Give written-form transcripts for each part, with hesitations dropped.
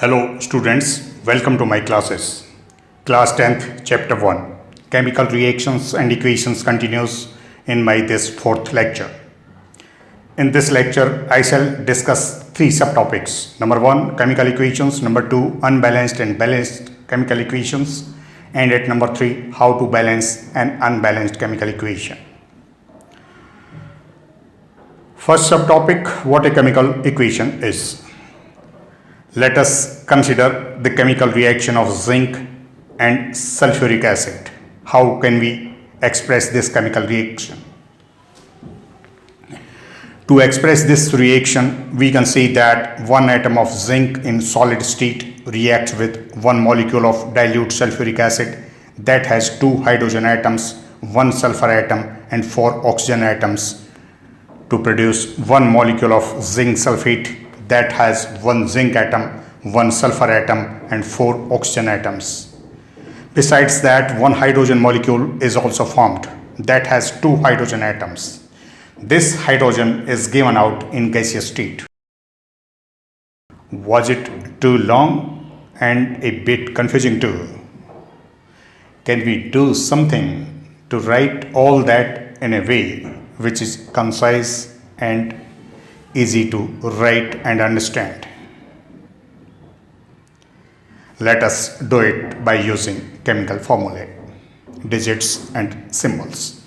Hello students, welcome to my classes. Class 10th, Chapter 1, Chemical Reactions and Equations continues in my this fourth lecture. In this lecture, I shall discuss three subtopics. Number 1, chemical equations. Number 2, unbalanced and balanced chemical equations. And at number 3, how to balance an unbalanced chemical equation. First subtopic, what a chemical equation is. Let us consider the chemical reaction of zinc and sulfuric acid. How can we express this chemical reaction? To express this reaction, we can say that one atom of zinc in solid state reacts with one molecule of dilute sulfuric acid that has two hydrogen atoms, one sulfur atom and four oxygen atoms to produce one molecule of zinc sulfate that has one zinc atom, one sulfur atom and four oxygen atoms. Besides that, one hydrogen molecule is also formed that has two hydrogen atoms. This hydrogen is given out in gaseous state. Was it too long and a bit confusing too? Can we do something to write all that in a way which is concise and easy to write and understand? Let us do it by using chemical formulae, digits and symbols.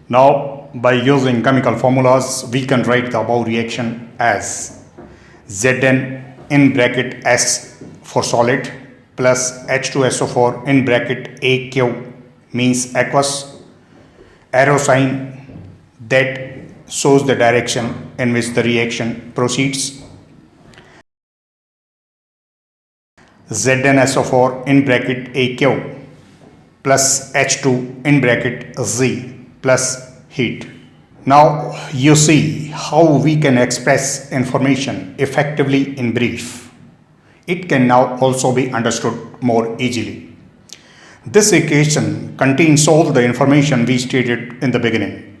Now, by using chemical formulas, we can write the above reaction as Zn in bracket S for solid plus H2SO4 in bracket AQ means aqueous, arrow sign that shows the direction in which the reaction proceeds. ZnSO4 in bracket AQ plus H2 in bracket Z plus heat. Now you see how we can express information effectively in brief. It can now also be understood more easily. This equation contains all the information we stated in the beginning.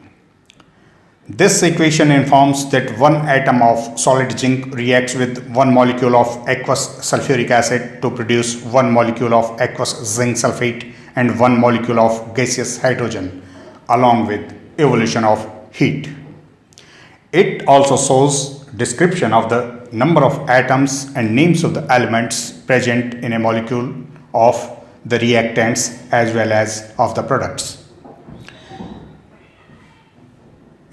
This equation informs that one atom of solid zinc reacts with one molecule of aqueous sulfuric acid to produce one molecule of aqueous zinc sulfate and one molecule of gaseous hydrogen along with evolution of heat. It also shows description of the number of atoms and names of the elements present in a molecule of the reactants as well as of the products.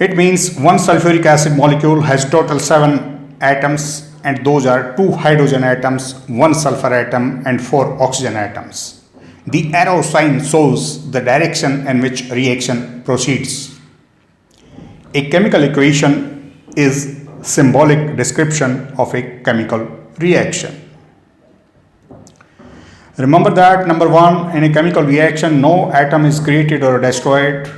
It means one sulfuric acid molecule has total 7 atoms and those are 2 hydrogen atoms, 1 sulfur atom and 4 oxygen atoms. The arrow sign shows the direction in which reaction proceeds. A chemical equation is symbolic description of a chemical reaction. Remember that number 1, in a chemical reaction no atom is created or destroyed,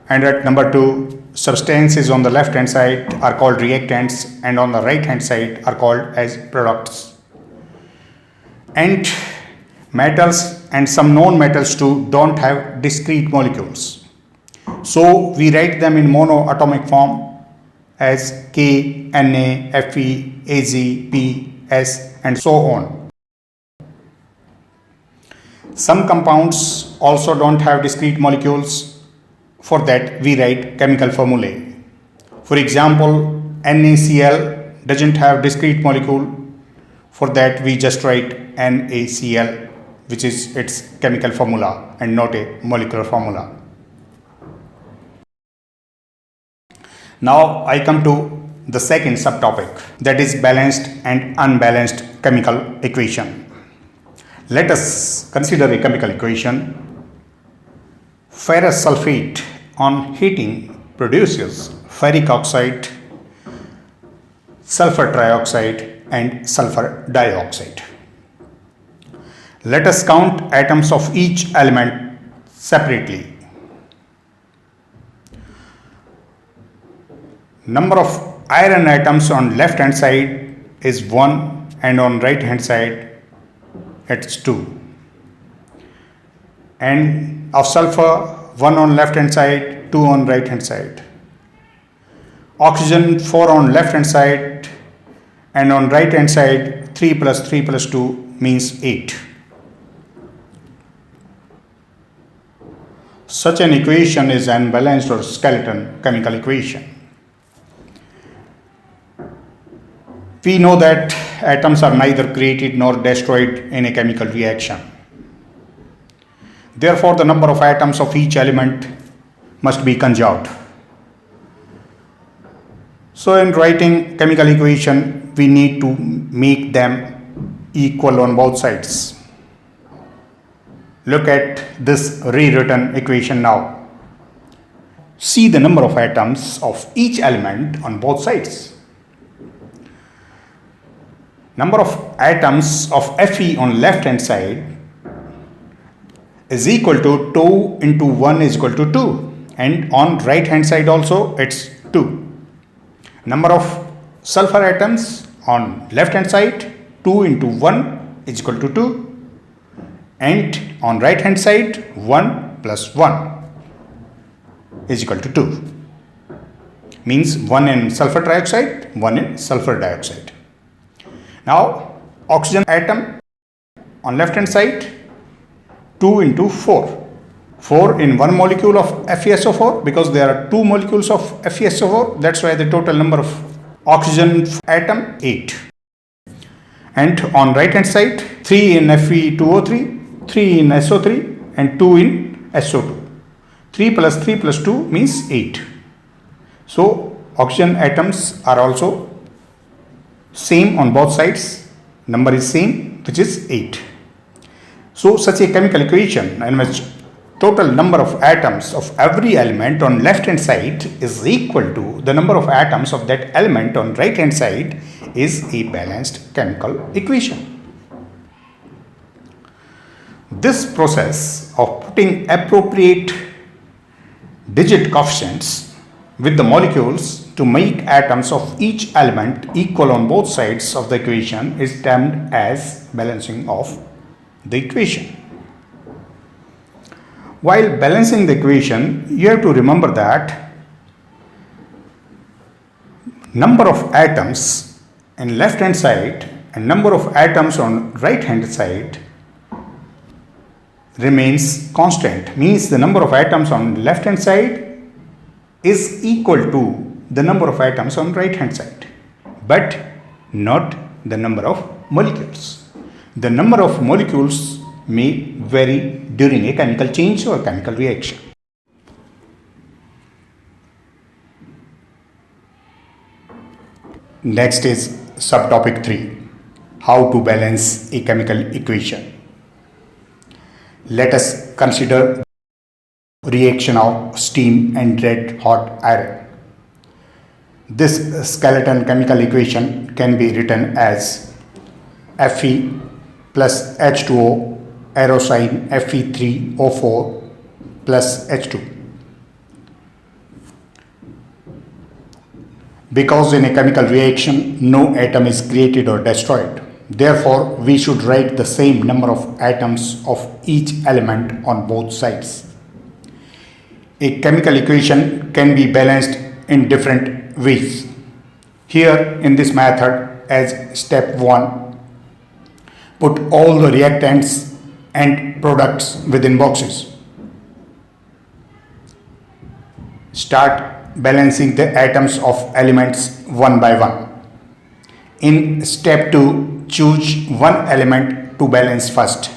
and at number 2, substances on the left hand side are called reactants and on the right hand side are called as products. And metals and some non-metals too don't have discrete molecules. So we write them in monoatomic form as K, Na, Fe, Az, P, S and so on. Some compounds also don't have discrete molecules. For that, we write chemical formulae. For example, NaCl doesn't have discrete molecule. For that, we just write NaCl, which is its chemical formula and not a molecular formula. Now, I come to the second subtopic, that is balanced and unbalanced chemical equation. Let us consider a chemical equation. Ferrous sulfate on heating produces ferric oxide, sulfur trioxide and sulfur dioxide. Let us count atoms of each element separately. Number of iron atoms on left hand side is 1 and on right hand side it's 2. And of sulfur, 1 on left hand side, 2 on right hand side. Oxygen, 4 on left hand side and on right hand side 3 plus 3 plus 2 means 8. Such an equation is an unbalanced or skeleton chemical equation. We know that atoms are neither created nor destroyed in a chemical reaction. Therefore, the number of atoms of each element must be conserved. So, in writing chemical equation, we need to make them equal on both sides. Look at this rewritten equation now. See the number of atoms of each element on both sides. Number of atoms of Fe on left hand side is equal to 2 into 1 is equal to 2, and on right hand side also it's 2. Number of sulfur atoms on left hand side, 2 into 1 is equal to 2, and on right hand side 1 plus 1 is equal to 2, means 1 in sulfur dioxide, 1 in sulfur dioxide. Now oxygen atom on left hand side, 2 into 4. 4 in one molecule of FeSO4, because there are two molecules of FeSO4, that's why the total number of oxygen atom 8. And on right hand side, 3 in Fe2O3, 3 in SO3 and 2 in SO2. 3 plus 3 plus 2 means 8. So oxygen atoms are also same on both sides, number is same, which is 8. So such a chemical equation in which total number of atoms of every element on left hand side is equal to the number of atoms of that element on right hand side is a balanced chemical equation. This process of putting appropriate digit coefficients with the molecules to make atoms of each element equal on both sides of the equation is termed as balancing of the equation. While balancing the equation, you have to remember that number of atoms in left hand side and number of atoms on right hand side remains constant, means the number of atoms on left hand side is equal to the number of atoms on right hand side, but not the number of molecules. The number of molecules may vary during a chemical change or chemical reaction. Next is subtopic 3, how to balance a chemical equation. Let us consider reaction of steam and red hot iron. This skeleton chemical equation can be written as Fe plus H2O aerosine Fe3O4 plus H2. Because in a chemical reaction no atom is created or destroyed, therefore we should write the same number of atoms of each element on both sides. A chemical equation can be balanced in different ways. Here in this method, as step 1, put all the reactants and products within boxes. Start balancing the atoms of elements one by one. In step 2, choose one element to balance first.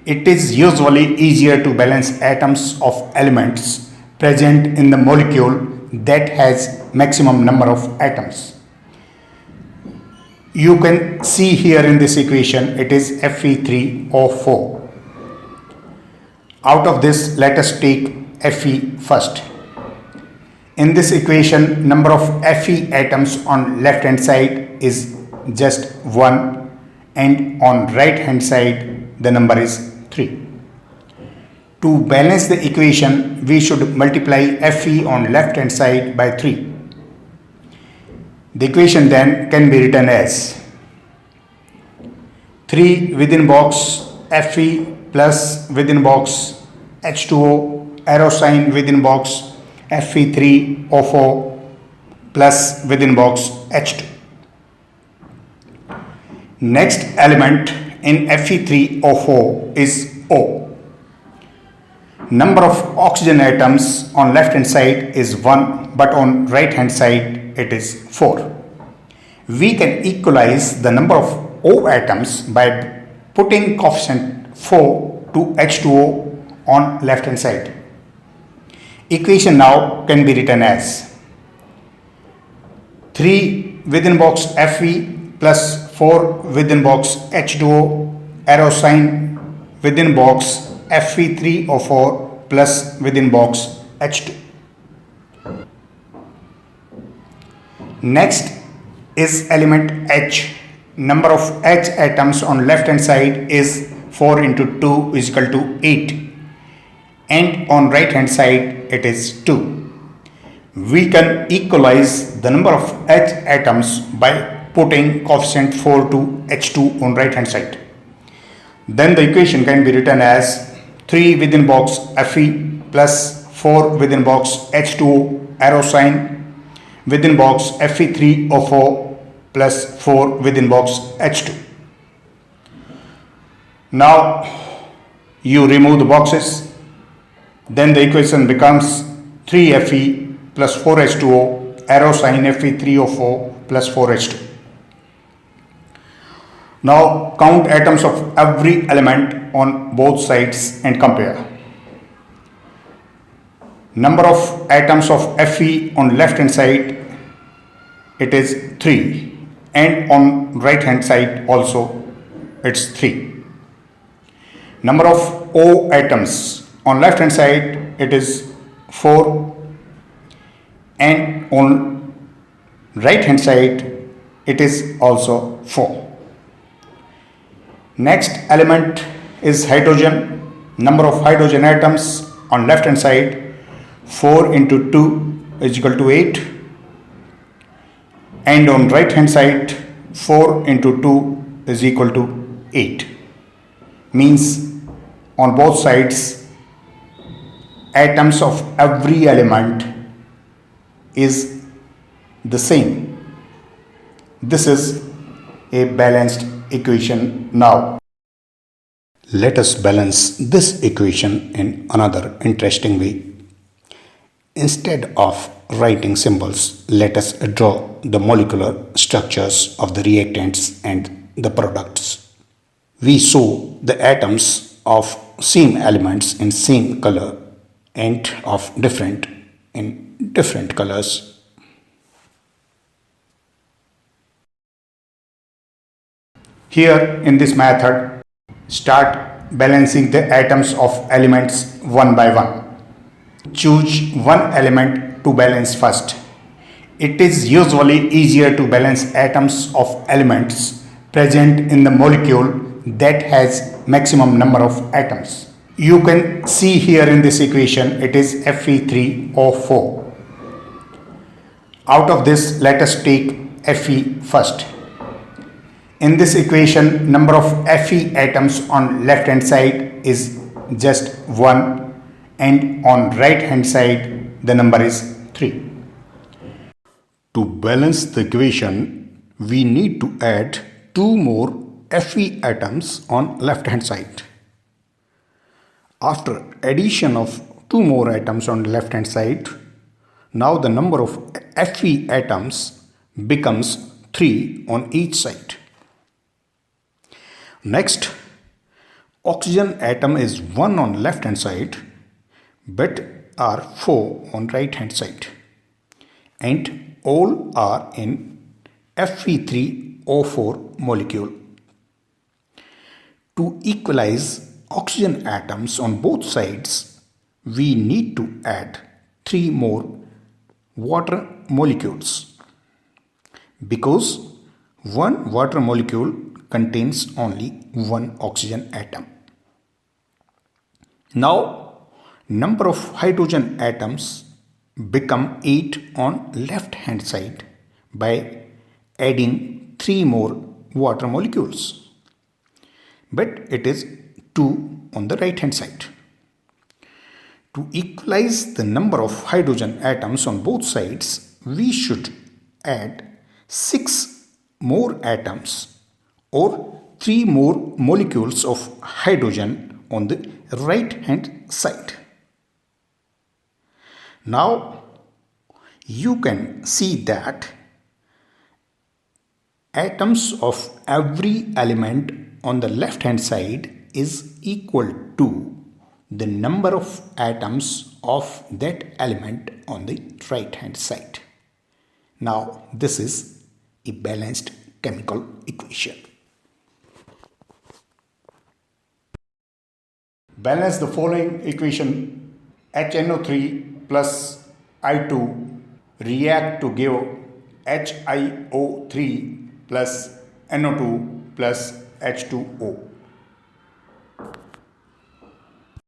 It is usually easier to balance atoms of elements present in the molecule that has maximum number of atoms. You can see here in this equation it is Fe3O4. Out of this, let us take Fe first. In this equation, number of Fe atoms on left hand side is just 1 and on right hand side the number is 3. To balance the equation, we should multiply Fe on left hand side by 3. The equation then can be written as 3 within box Fe plus within box H2O aerosine within box Fe3O4 plus within box H2. Next element in Fe3O4 is O. Number of oxygen atoms on left hand side is 1, but on right hand side it is 4. We can equalize the number of O atoms by putting coefficient 4 to H2O on left hand side. Equation now can be written as 3 within box Fe plus 4 within box H2O arrow sign within box Fe3O4 plus within box H2. Next is element H. Number of H atoms on left hand side is 4 into 2 is equal to 8, and on right hand side it is 2. We can equalize the number of H atoms by putting coefficient 4 to H2 on right hand side. Then the equation can be written as 3 within box Fe plus 4 within box H2O arrow sign within box Fe3O4 plus 4 within box H2. Now you remove the boxes, then the equation becomes 3Fe plus 4H2O arrow sign Fe3O4 plus 4H2. Now count atoms of every element on both sides and compare. Number of atoms of Fe on left hand side it is 3, and on right hand side also it's 3. Number of O atoms on left hand side it is 4, and on right hand side it is also 4. Next element is hydrogen. Number of hydrogen atoms on left hand side 4 into 2 is equal to 8, and on right hand side 4 into 2 is equal to 8. Means on both sides atoms of every element is the same. This is a balanced equation now. Let us balance this equation in another interesting way. Instead of writing symbols, let us draw the molecular structures of the reactants and the products. We show the atoms of same elements in same color and of different in different colors. Here in this method, start balancing the atoms of elements one by one. Choose one element to balance first. It is usually easier to balance atoms of elements present in the molecule that has maximum number of atoms. You can see here in this equation it is Fe3O4. Out of this, let us take Fe first. In this equation, number of Fe atoms on left hand side is just 1, and on right hand side the number is 3. To balance the equation, we need to add 2 more Fe atoms on left hand side. After addition of 2 more atoms on left hand side, now the number of Fe atoms becomes 3 on each side. Next, oxygen atom is 1 on left hand side but are 4 on right hand side, and all are in Fe3O4 molecule. To equalize oxygen atoms on both sides, we need to add 3 more water molecules, because one water molecule contains only 1 oxygen atom. Now, number of hydrogen atoms become 8 on left hand side by adding 3 more water molecules, but it is 2 on the right hand side. To equalize the number of hydrogen atoms on both sides, we should add 6 more atoms or 3 more molecules of hydrogen on the right hand side. Now you can see that atoms of every element on the left hand side is equal to the number of atoms of that element on the right hand side. Now this is a balanced chemical equation. Balance the following equation. HNO3 plus I2 react to give HiO3 plus NO2 plus H2O.